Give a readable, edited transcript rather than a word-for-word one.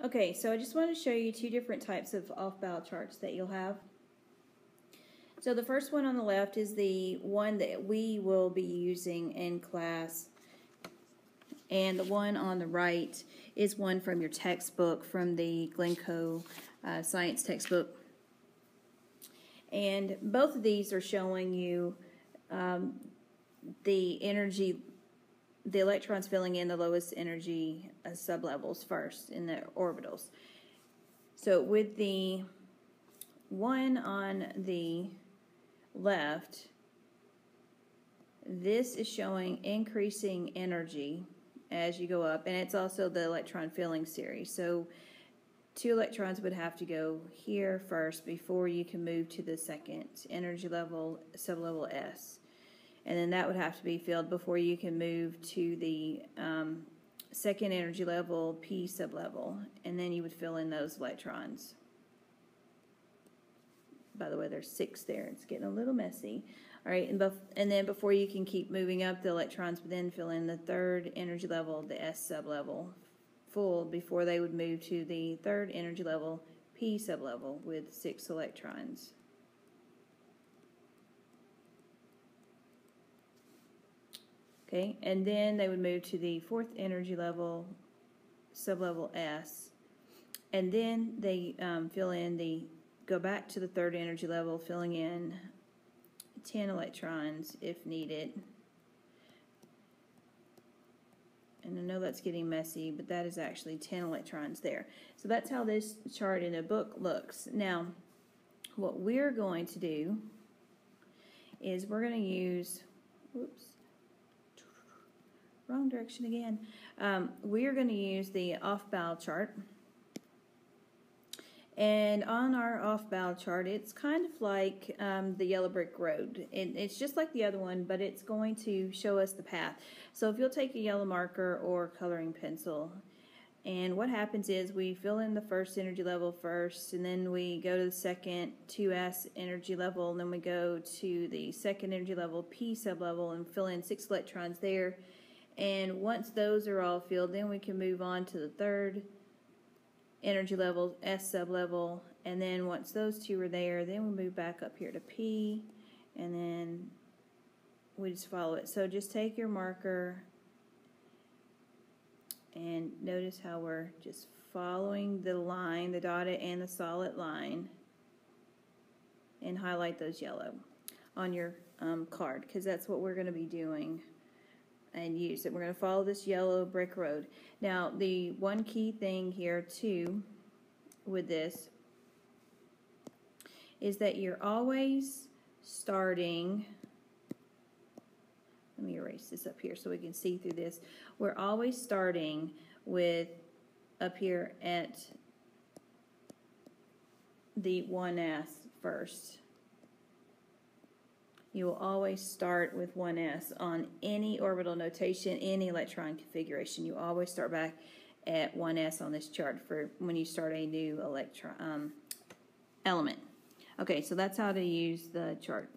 Okay, so I just want to show you two different types of off-bow charts that you'll have. So the first one on the left is the one that we will be using in class, and the one on the right is one from your textbook, from the Glencoe science textbook. And both of these are showing you the energy, the electrons filling in the lowest energy sublevels first in the orbitals. So with the one on the left, this is showing increasing energy as you go up, and it's also the electron filling series. So 2 electrons would have to go here first before you can move to the second energy level, sublevel S. And then that would have to be filled before you can move to the second energy level, P sublevel. And then you would fill in those electrons. By the way, there's 6 there. It's getting a little messy. All right, and then before you can keep moving up, the electrons would then fill in the third energy level, the S sublevel, full before they would move to the third energy level, P sublevel, with 6 electrons. Okay, and then they would move to the fourth energy level, sublevel S, and then they go back to the third energy level, filling in 10 electrons if needed. And I know that's getting messy, but that is actually 10 electrons there. So that's how this chart in a book looks. Now, what we're going to do is we're going to use, whoops, wrong direction again. We're going to use the off-bow chart. And on our off-bow chart, it's kind of like the yellow brick road. It's just like the other one, but it's going to show us the path. So if you'll take a yellow marker or coloring pencil, and what happens is we fill in the first energy level first, and then we go to the second 2s energy level, and then we go to the second energy level, P sublevel, and fill in 6 electrons there. And once those are all filled, then we can move on to the third energy level, S sublevel, and then once those 2 are there, then we move back up here to P, and then we just follow it. So just take your marker and notice how we're just following the line, the dotted and the solid line, and highlight those yellow on your card, because that's what we're going to be doing and use it. We're going to follow this yellow brick road. Now, the one key thing here too with this is that you're always starting, let me erase this up here so we can see through this. We're always starting with up here at the 1s first. You will always start with 1s on any orbital notation, any electron configuration. You always start back at 1s on this chart for when you start a new electron element. Okay, so that's how to use the chart.